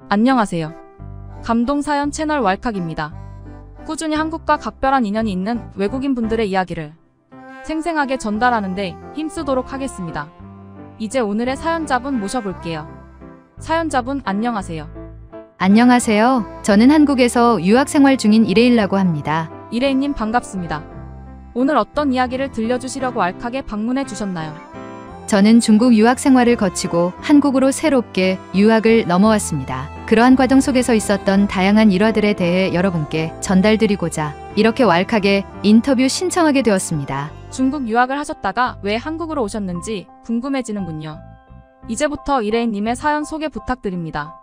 안녕하세요. 감동사연 채널 왈칵입니다. 꾸준히 한국과 각별한 인연이 있는 외국인 분들의 이야기를 생생하게 전달하는데 힘쓰도록 하겠습니다. 이제 오늘의 사연자분 모셔볼게요. 사연자분 안녕하세요. 안녕하세요. 저는 한국에서 유학생활 중인 이레일라고 합니다. 이레인님 반갑습니다. 오늘 어떤 이야기를 들려주시려고 왈칵에 방문해 주셨나요? 저는 중국 유학생활을 거치고 한국으로 새롭게 유학을 넘어왔습니다. 그러한 과정 속에서 있었던 다양한 일화들에 대해 여러분께 전달드리고자 이렇게 왈칵에 인터뷰 신청하게 되었습니다. 중국 유학을 하셨다가 왜 한국으로 오셨는지 궁금해지는군요. 이제부터 이레인님의 사연 소개 부탁드립니다.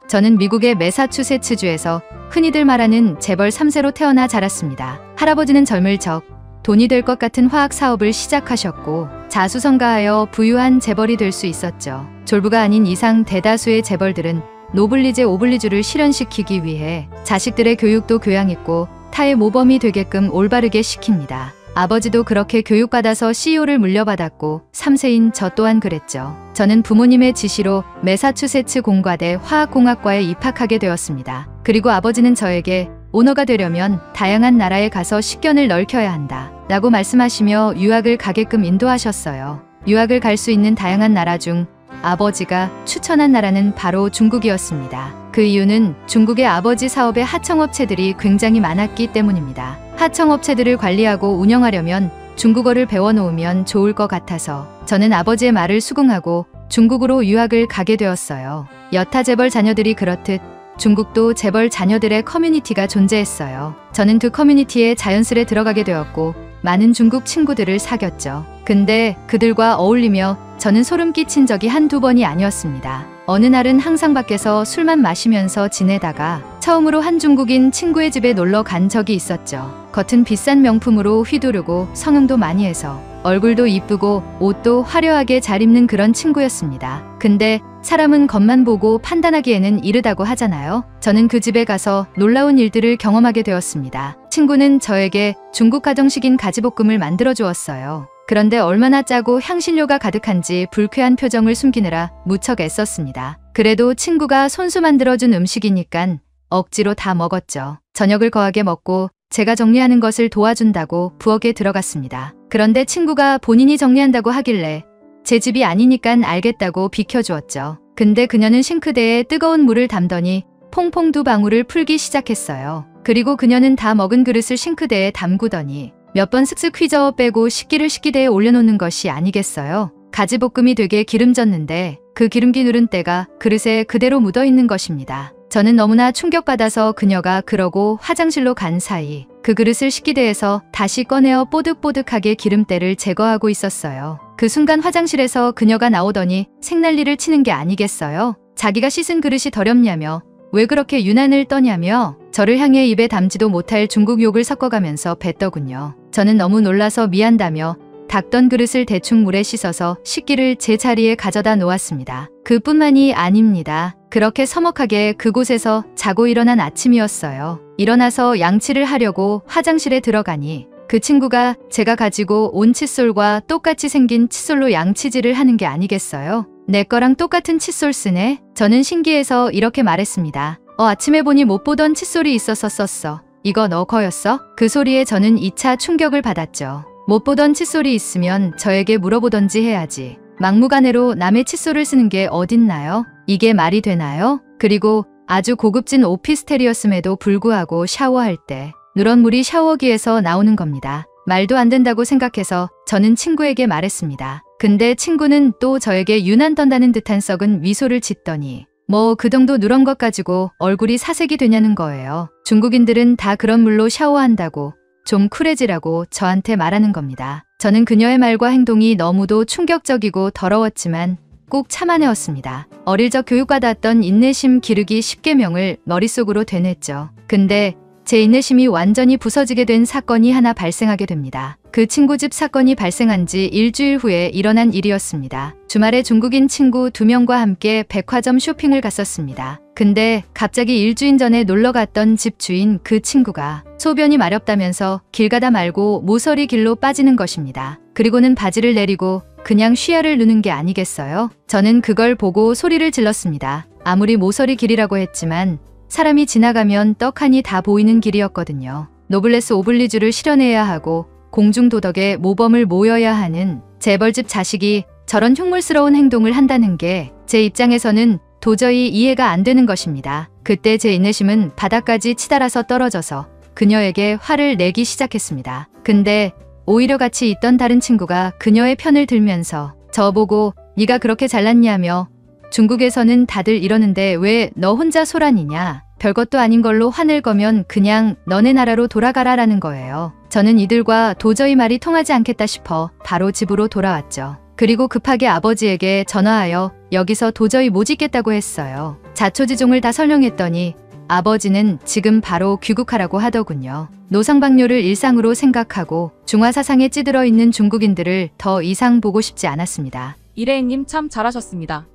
저는 미국의 매사추세츠주에서 흔히들 말하는 재벌 3세로 태어나 자랐습니다. 할아버지는 젊을 적 돈이 될 것 같은 화학 사업을 시작하셨고 자수성가하여 부유한 재벌이 될 수 있었죠. 졸부가 아닌 이상 대다수의 재벌들은 노블리제 오블리주를 실현시키기 위해 자식들의 교육도 교양있고 타의 모범이 되게끔 올바르게 시킵니다. 아버지도 그렇게 교육받아서 CEO를 물려받았고 3세인 저 또한 그랬죠. 저는 부모님의 지시로 매사추세츠 공과대 화학공학과에 입학하게 되었습니다. 그리고 아버지는 저에게 오너가 되려면 다양한 나라에 가서 식견을 넓혀야 한다 라고 말씀하시며 유학을 가게끔 인도하셨어요. 유학을 갈 수 있는 다양한 나라 중 아버지가 추천한 나라는 바로 중국이었습니다. 그 이유는 중국의 아버지 사업의 하청업체들이 굉장히 많았기 때문입니다. 하청업체들을 관리하고 운영하려면 중국어를 배워놓으면 좋을 것 같아서 저는 아버지의 말을 수긍하고 중국으로 유학을 가게 되었어요. 여타 재벌 자녀들이 그렇듯 중국도 재벌 자녀들의 커뮤니티가 존재했어요. 저는 그 커뮤니티에 자연스레 들어가게 되었고 많은 중국 친구들을 사귀었죠. 근데 그들과 어울리며 저는 소름 끼친 적이 한두 번이 아니었습니다. 어느 날은 항상 밖에서 술만 마시면서 지내다가 처음으로 한 중국인 친구의 집에 놀러 간 적이 있었죠. 겉은 비싼 명품으로 휘두르고 성형도 많이 해서 얼굴도 이쁘고 옷도 화려하게 잘 입는 그런 친구였습니다. 근데 사람은 겉만 보고 판단하기에는 이르다고 하잖아요. 저는 그 집에 가서 놀라운 일들을 경험하게 되었습니다. 친구는 저에게 중국 가정식인 가지볶음을 만들어 주었어요. 그런데 얼마나 짜고 향신료가 가득한지 불쾌한 표정을 숨기느라 무척 애썼습니다. 그래도 친구가 손수 만들어준 음식이니깐 억지로 다 먹었죠. 저녁을 거하게 먹고 제가 정리하는 것을 도와준다고 부엌에 들어갔습니다. 그런데 친구가 본인이 정리한다고 하길래 제 집이 아니니깐 알겠다고 비켜주었죠. 근데 그녀는 싱크대에 뜨거운 물을 담더니 퐁퐁 두 방울을 풀기 시작했어요. 그리고 그녀는 다 먹은 그릇을 싱크대에 담그더니 몇 번 슥슥 휘저어 빼고 식기를 식기대에 올려놓는 것이 아니겠어요? 가지볶음이 되게 기름졌는데 그 기름기 누른 때가 그릇에 그대로 묻어있는 것입니다. 저는 너무나 충격받아서 그녀가 그러고 화장실로 간 사이 그 그릇을 식기대에서 다시 꺼내어 뽀득뽀득하게 기름때를 제거하고 있었어요. 그 순간 화장실에서 그녀가 나오더니 생난리를 치는 게 아니겠어요? 자기가 씻은 그릇이 더럽냐며 왜 그렇게 유난을 떠냐며 저를 향해 입에 담지도 못할 중국 욕을 섞어가면서 뱉더군요. 저는 너무 놀라서 미안다며 닦던 그릇을 대충 물에 씻어서 식기를 제 자리에 가져다 놓았습니다. 그뿐만이 아닙니다. 그렇게 서먹하게 그곳에서 자고 일어난 아침이었어요. 일어나서 양치를 하려고 화장실에 들어가니 그 친구가 제가 가지고 온 칫솔과 똑같이 생긴 칫솔로 양치질을 하는 게 아니겠어요? 내 거랑 똑같은 칫솔 쓰네? 저는 신기해서 이렇게 말했습니다. 아침에 보니 못 보던 칫솔이 있어서 썼어. 이거 너 거였어? 그 소리에 저는 2차 충격을 받았죠. 못 보던 칫솔이 있으면 저에게 물어보던지 해야지. 막무가내로 남의 칫솔을 쓰는 게 어딨나요? 이게 말이 되나요? 그리고 아주 고급진 오피스텔이었음에도 불구하고 샤워할 때 누런 물이 샤워기에서 나오는 겁니다. 말도 안 된다고 생각해서 저는 친구에게 말했습니다. 근데 친구는 또 저에게 유난 떤다는 듯한 썩은 미소를 짓더니 뭐 그 정도 누런 것 가지고 얼굴이 사색이 되냐는 거예요. 중국인들은 다 그런 물로 샤워한다고 좀 쿨해지라고 저한테 말하는 겁니다. 저는 그녀의 말과 행동이 너무도 충격적이고 더러웠지만 꼭 참아내었습니다. 어릴 적 교육받았던 인내심 기르기 10계명을 머릿속으로 되뇌죠. 근데 제 인내심이 완전히 부서지게 된 사건이 하나 발생하게 됩니다. 그 친구 집 사건이 발생한 지 일주일 후에 일어난 일이었습니다. 주말에 중국인 친구 2명과 함께 백화점 쇼핑을 갔었습니다. 근데 갑자기 일주일 전에 놀러 갔던 집 주인 그 친구가 소변이 마렵다면서 길 가다 말고 모서리 길로 빠지는 것입니다. 그리고는 바지를 내리고 그냥 쉬야를 누는 게 아니겠어요? 저는 그걸 보고 소리를 질렀습니다. 아무리 모서리 길이라고 했지만 사람이 지나가면 떡하니 다 보이는 길이었거든요. 노블레스 오블리주를 실현해야 하고 공중도덕의 모범을 모여야 하는 재벌집 자식이 저런 흉물스러운 행동을 한다는 게 제 입장에서는 도저히 이해가 안 되는 것입니다. 그때 제 인내심은 바닥까지 치달아서 떨어져서 그녀에게 화를 내기 시작했습니다. 근데 오히려 같이 있던 다른 친구가 그녀의 편을 들면서 저보고 네가 그렇게 잘났냐며 중국에서는 다들 이러는데 왜 너 혼자 소란이냐? 별것도 아닌 걸로 화낼 거면 그냥 너네 나라로 돌아가라라는 거예요. 저는 이들과 도저히 말이 통하지 않겠다 싶어 바로 집으로 돌아왔죠. 그리고 급하게 아버지에게 전화하여 여기서 도저히 못 있겠다고 했어요. 자초지종을 다 설명했더니 아버지는 지금 바로 귀국하라고 하더군요. 노상방뇨를 일상으로 생각하고 중화사상에 찌들어 있는 중국인들을 더 이상 보고 싶지 않았습니다. 이레인님 참 잘하셨습니다.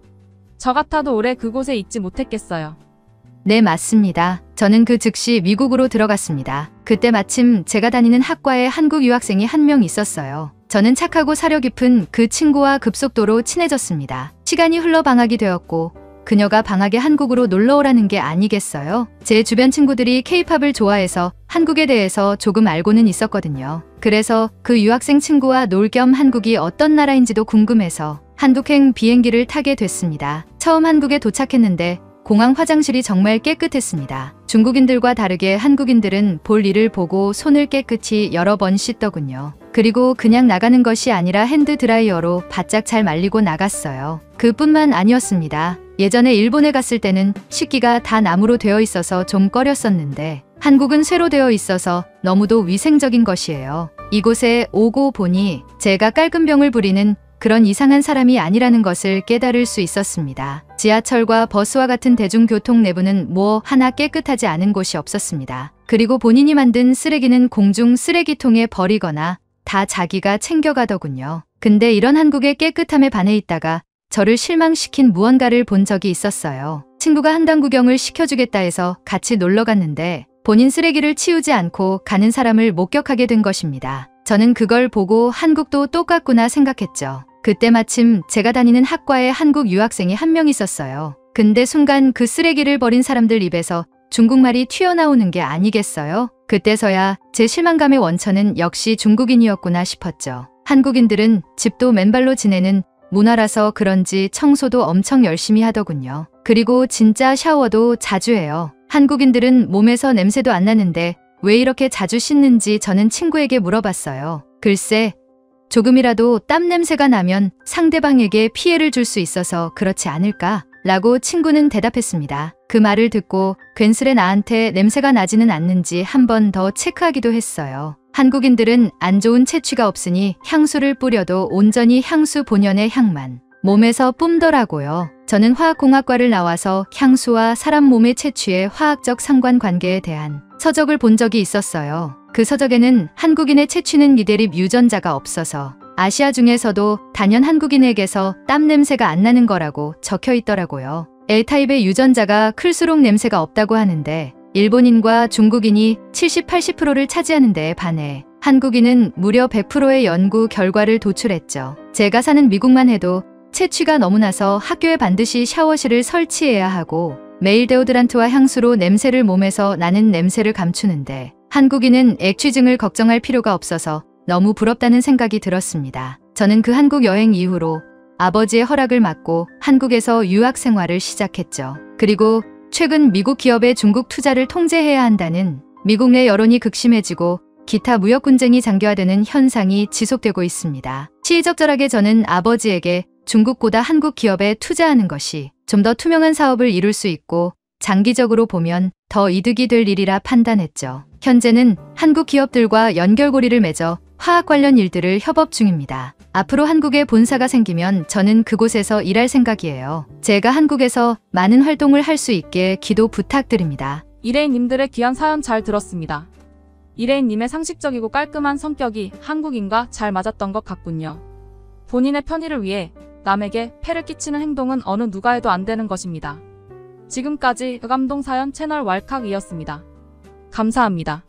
저 같아도 오래 그곳에 있지 못했겠어요. 네, 맞습니다. 저는 그 즉시 미국으로 들어갔습니다. 그때 마침 제가 다니는 학과에 한국 유학생이 한 명 있었어요. 저는 착하고 사려 깊은 그 친구와 급속도로 친해졌습니다. 시간이 흘러 방학이 되었고 그녀가 방학에 한국으로 놀러 오라는 게 아니겠어요? 제 주변 친구들이 케이팝을 좋아해서 한국에 대해서 조금 알고는 있었거든요. 그래서 그 유학생 친구와 놀 겸 한국이 어떤 나라인지도 궁금해서 한국행 비행기를 타게 됐습니다. 처음 한국에 도착했는데 공항 화장실이 정말 깨끗했습니다. 중국인들과 다르게 한국인들은 볼 일을 보고 손을 깨끗이 여러 번 씻더군요. 그리고 그냥 나가는 것이 아니라 핸드드라이어로 바짝 잘 말리고 나갔어요. 그뿐만 아니었습니다. 예전에 일본에 갔을 때는 식기가 다 나무로 되어 있어서 좀 꺼렸었는데 한국은 쇠로 되어 있어서 너무도 위생적인 것이에요. 이곳에 오고 보니 제가 깔끔병을 부리는 그런 이상한 사람이 아니라는 것을 깨달을 수 있었습니다. 지하철과 버스와 같은 대중교통 내부는 뭐 하나 깨끗하지 않은 곳이 없었습니다. 그리고 본인이 만든 쓰레기는 공중 쓰레기통에 버리거나 다 자기가 챙겨가더군요. 근데 이런 한국의 깨끗함에 반해 있다가 저를 실망시킨 무언가를 본 적이 있었어요. 친구가 한강 구경을 시켜주겠다 해서 같이 놀러 갔는데 본인 쓰레기를 치우지 않고 가는 사람을 목격하게 된 것입니다. 저는 그걸 보고 한국도 똑같구나 생각했죠. 그때 마침 제가 다니는 학과에 한국 유학생이 한 명 있었어요. 근데 순간 그 쓰레기를 버린 사람들 입에서 중국말이 튀어나오는 게 아니겠어요? 그때서야 제 실망감의 원천은 역시 중국인이었구나 싶었죠. 한국인들은 집도 맨발로 지내는 문화라서 그런지 청소도 엄청 열심히 하더군요. 그리고 진짜 샤워도 자주 해요. 한국인들은 몸에서 냄새도 안 나는데 왜 이렇게 자주 씻는지 저는 친구에게 물어봤어요. 글쎄, 조금이라도 땀 냄새가 나면 상대방에게 피해를 줄 수 있어서 그렇지 않을까? 라고 친구는 대답했습니다. 그 말을 듣고 괜스레 나한테 냄새가 나지는 않는지 한 번 더 체크하기도 했어요. 한국인들은 안 좋은 채취가 없으니 향수를 뿌려도 온전히 향수 본연의 향만 몸에서 뿜더라고요. 저는 화학공학과를 나와서 향수와 사람 몸의 채취의 화학적 상관관계에 대한 서적을 본 적이 있었어요. 그 서적에는 한국인의 채취는 이대립 유전자가 없어서 아시아 중에서도 단연 한국인에게서 땀 냄새가 안 나는 거라고 적혀 있더라고요. L타입의 유전자가 클수록 냄새가 없다고 하는데 일본인과 중국인이 70, 80%를 차지하는 데에 반해 한국인은 무려 100%의 연구 결과를 도출했죠. 제가 사는 미국만 해도 채취가 너무 나서 학교에 반드시 샤워실을 설치해야 하고 매일 데오드란트와 향수로 냄새를 몸에서 나는 냄새를 감추는데 한국인은 액취증을 걱정할 필요가 없어서 너무 부럽다는 생각이 들었습니다. 저는 그 한국 여행 이후로 아버지의 허락을 받고 한국에서 유학 생활을 시작했죠. 그리고 최근 미국 기업의 중국 투자를 통제해야 한다는 미국 내 여론이 극심해지고 기타 무역 분쟁이 장기화되는 현상이 지속되고 있습니다. 시의적절하게 저는 아버지에게 중국보다 한국 기업에 투자하는 것이 좀 더 투명한 사업을 이룰 수 있고 장기적으로 보면 더 이득이 될 일이라 판단했죠. 현재는 한국 기업들과 연결고리를 맺어 화학 관련 일들을 협업 중입니다. 앞으로 한국에 본사가 생기면 저는 그곳에서 일할 생각이에요. 제가 한국에서 많은 활동을 할 수 있게 기도 부탁드립니다. 이레인님들의 귀한 사연 잘 들었습니다. 이레인님의 상식적이고 깔끔한 성격이 한국인과 잘 맞았던 것 같군요. 본인의 편의를 위해 남에게 폐를 끼치는 행동은 어느 누가 해도 안 되는 것입니다. 지금까지 의감동 사연 채널 왈칵이었습니다. 감사합니다.